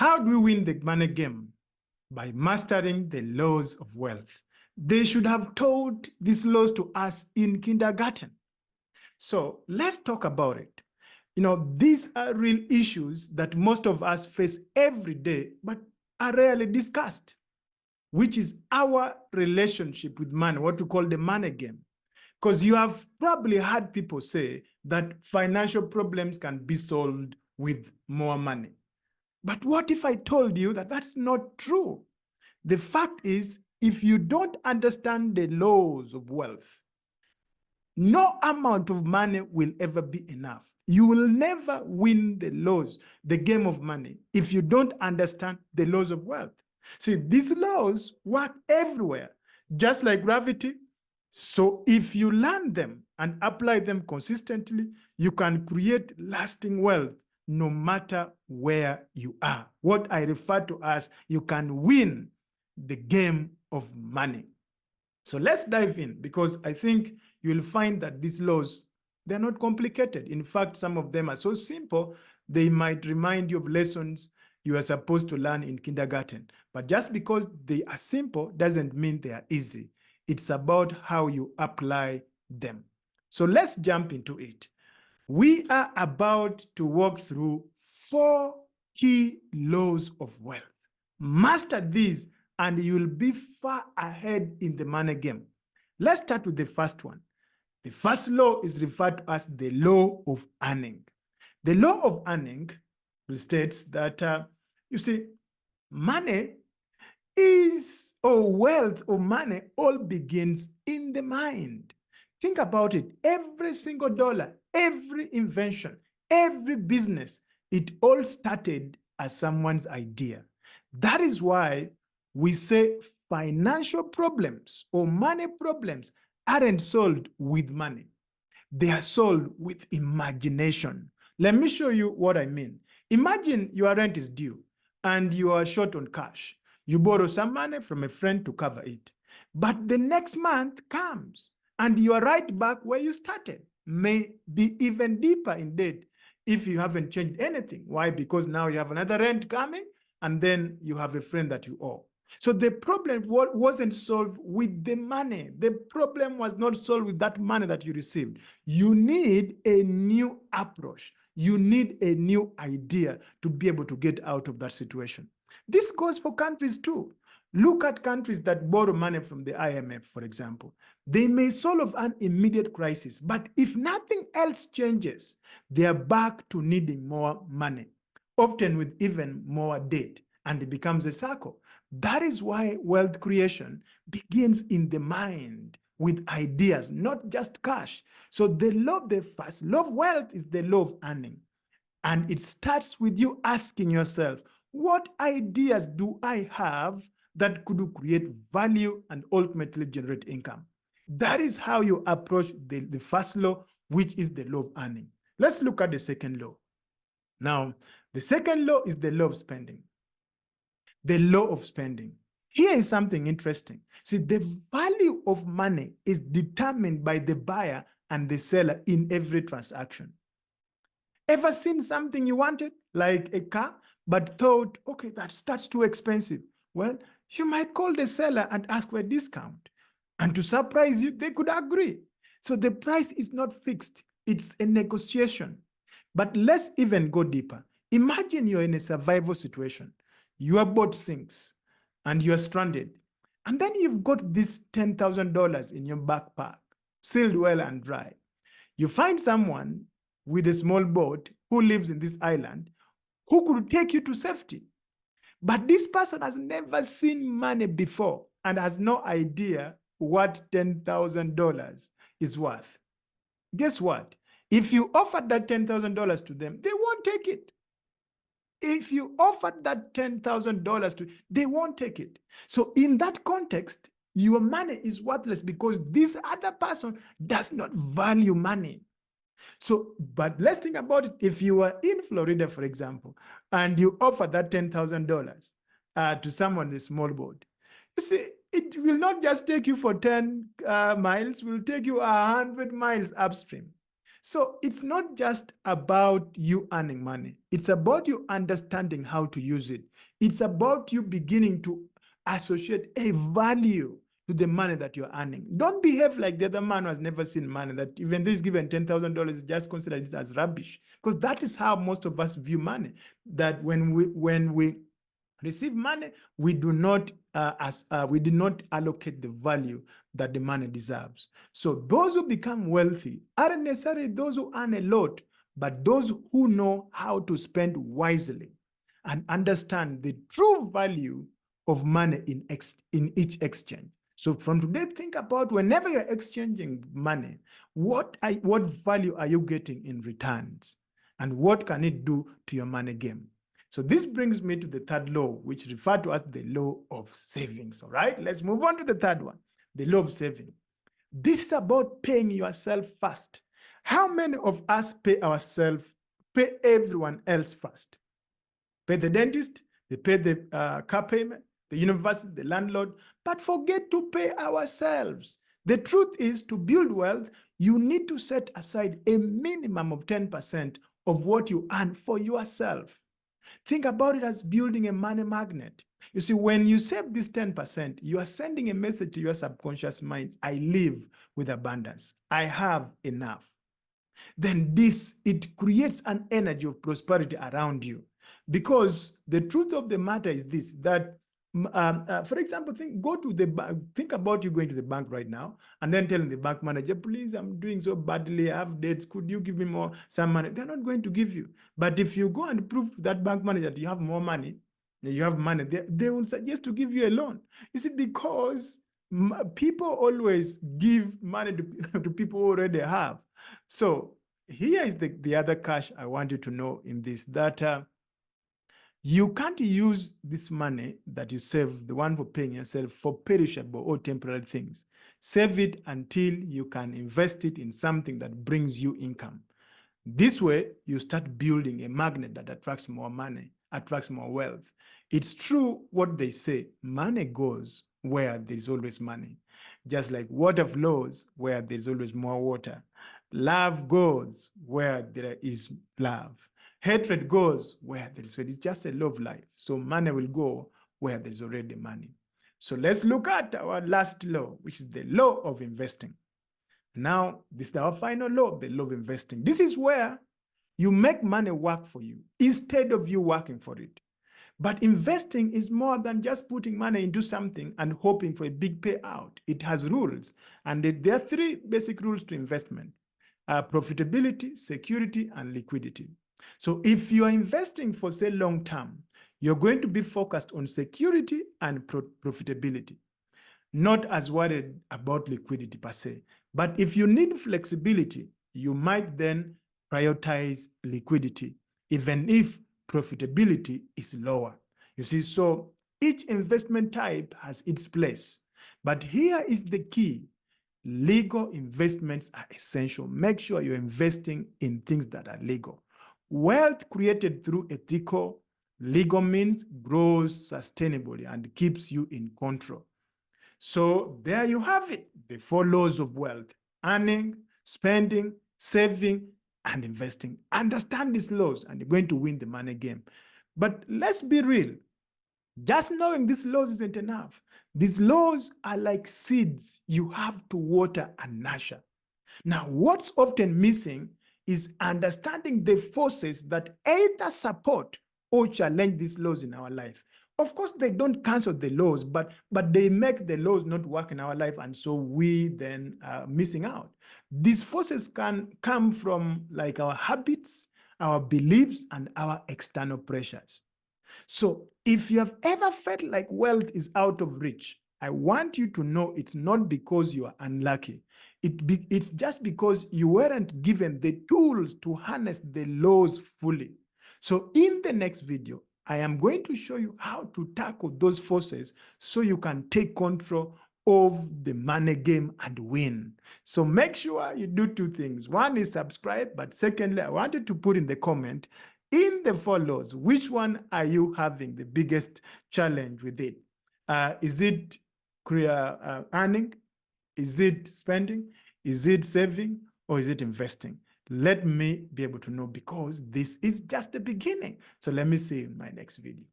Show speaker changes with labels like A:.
A: How do we win the money game? By mastering the laws of wealth. They should have taught these laws to us in kindergarten. So let's talk about it. These are real issues that most of us face every day, but are rarely discussed, which is our relationship with money, what we call the money game. Because you have probably heard people say that financial problems can be solved with more money. But what if I told you that that's not true? The fact is, if you don't understand the laws of wealth, no amount of money will ever be enough. You will never win the game of money, if you don't understand the laws of wealth. See, these laws work everywhere, just like gravity. So if you learn them and apply them consistently, you can create lasting wealth no matter where you are. What I refer to as you can win the game of money. So let's dive in, because I think you'll find that these laws, they're not complicated. In fact, some of them are so simple, they might remind you of lessons you are supposed to learn in kindergarten. But just because they are simple doesn't mean they are easy. It's about how you apply them. So let's jump into it. We are about to walk through 4 key laws of wealth. Master these and you'll be far ahead in the money game. Let's start with the first one. The first law is referred to as the law of earning. The law of earning states that, you see, money is, or wealth or money, all begins in the mind. Think about it. Every single dollar, every invention, every business, it all started as someone's idea. That is why we say financial problems or money problems aren't solved with money. They are solved with imagination. Let me show you what I mean. Imagine your rent is due and you are short on cash. You borrow some money from a friend to cover it. But the next month comes and you are right back where you started, may be even deeper in debt if you haven't changed anything. Why? Because now you have another rent coming and then you have a friend that you owe. So the problem wasn't solved with the money. The problem was not solved with that money that you received. You need a new approach. You need a new idea to be able to get out of that situation. This goes for countries too. Look at countries that borrow money from the IMF, for example. They may solve an immediate crisis, but if nothing else changes, they are back to needing more money, often with even more debt, and it becomes a circle. That is why wealth creation begins in the mind with ideas, not just cash. So the first law of wealth is the law of earning. And it starts with you asking yourself, what ideas do I have that could create value and ultimately generate income? That is how you approach the first law, which is the law of earning. Let's look at the second law. Now, the second law is the law of spending. The law of spending. Here is something interesting. See, the value of money is determined by the buyer and the seller in every transaction. Ever seen something you wanted, like a car, but thought, okay, that's too expensive? Well, you might call the seller and ask for a discount. And to surprise you, they could agree. So the price is not fixed. It's a negotiation. But let's even go deeper. Imagine you're in a survival situation. Your boat sinks and you're stranded. And then you've got this $10,000 in your backpack, sealed well and dry. You find someone with a small boat who lives in this island who could take you to safety. But this person has never seen money before and has no idea what $10,000 is worth. Guess what? If you offered that $10,000 to them, they won't take it. If you offered that $10,000 to, they won't take it. So in that context, your money is worthless because this other person does not value money. So, but let's think about it. If you are in Florida, for example, and you offer that $10,000 to someone in a small boat, you see, it will not just take you for 10 miles, it will take you 100 miles upstream. So it's not just about you earning money. It's about you understanding how to use it. It's about you beginning to associate a value to the money that you're earning. Don't behave like the other man who has never seen money, that even though he's given $10,000, just consider it as rubbish. Because that is how most of us view money. That when we receive money, we do not allocate the value that the money deserves. So those who become wealthy aren't necessarily those who earn a lot, but those who know how to spend wisely and understand the true value of money in each exchange. So from today, think about whenever you're exchanging money, what value are you getting in returns? And what can it do to your money game? So this brings me to the third law, which referred to as the law of savings. All right, let's move on to the third one, the law of saving. This is about paying yourself first. How many of us pay ourselves, pay everyone else first? Pay the dentist, they pay the car payment, the university, the landlord, but forget to pay ourselves. The truth is, to build wealth, you need to set aside a minimum of 10% of what you earn for yourself. Think about it as building a money magnet. You see, when you save this 10%, you are sending a message to your subconscious mind: I live with abundance. I have enough. Then it creates an energy of prosperity around you. Because the truth of the matter is this, that for example, think about you going to the bank right now and then telling the bank manager, please, I'm doing so badly, I have debts, could you give me some money? They're not going to give you. But if you go and prove to that bank manager that you have more money, you have money, they will suggest to give you a loan. You see, because people always give money to people who already have. So here is the other cash I want you to know in this, that you can't use this money that you save, the one for paying yourself, for perishable or temporary things. Save it until you can invest it in something that brings you income. This way, you start building a magnet that attracts more money, attracts more wealth. It's true what they say, money goes where there's always money. Just like water flows where there's always more water. Love goes where there is love. Hatred goes where there is hatred. It's just a law of life. So money will go where there's already money. So let's look at our last law, which is the law of investing. Now, this is our final law, the law of investing. This is where you make money work for you instead of you working for it. But investing is more than just putting money into something and hoping for a big payout. It has rules, and there are three basic rules to investment: profitability, security, and liquidity. So if you are investing for, say, long term, you're going to be focused on security and profitability, not as worried about liquidity per se. But if you need flexibility, you might then prioritize liquidity, even if profitability is lower. You see, so each investment type has its place. But here is the key: legal investments are essential. Make sure you're investing in things that are legal. Wealth created through ethical, legal means grows sustainably and keeps you in control. So there you have it, the 4 laws of wealth: earning, spending, saving, and investing. Understand these laws and you're going to win the money game. But let's be real. Just knowing these laws isn't enough. These laws are like seeds you have to water and nurture. Now, what's often missing is understanding the forces that either support or challenge these laws in our life. Of course, they don't cancel the laws, but they make the laws not work in our life, and so we then are missing out. These forces can come from like our habits, our beliefs, and our external pressures. So if you have ever felt like wealth is out of reach, I want you to know it's not because you are unlucky. It's just because you weren't given the tools to harness the laws fully. So in the next video, I am going to show you how to tackle those forces so you can take control of the money game and win. So make sure you do 2 things. One is subscribe, but secondly, I wanted to put in the comment, in the 4 laws, which one are you having the biggest challenge with it? Is it earning? Is it spending? Is it saving? Or is it investing? Let me be able to know, because this is just the beginning. So let me see you in my next video.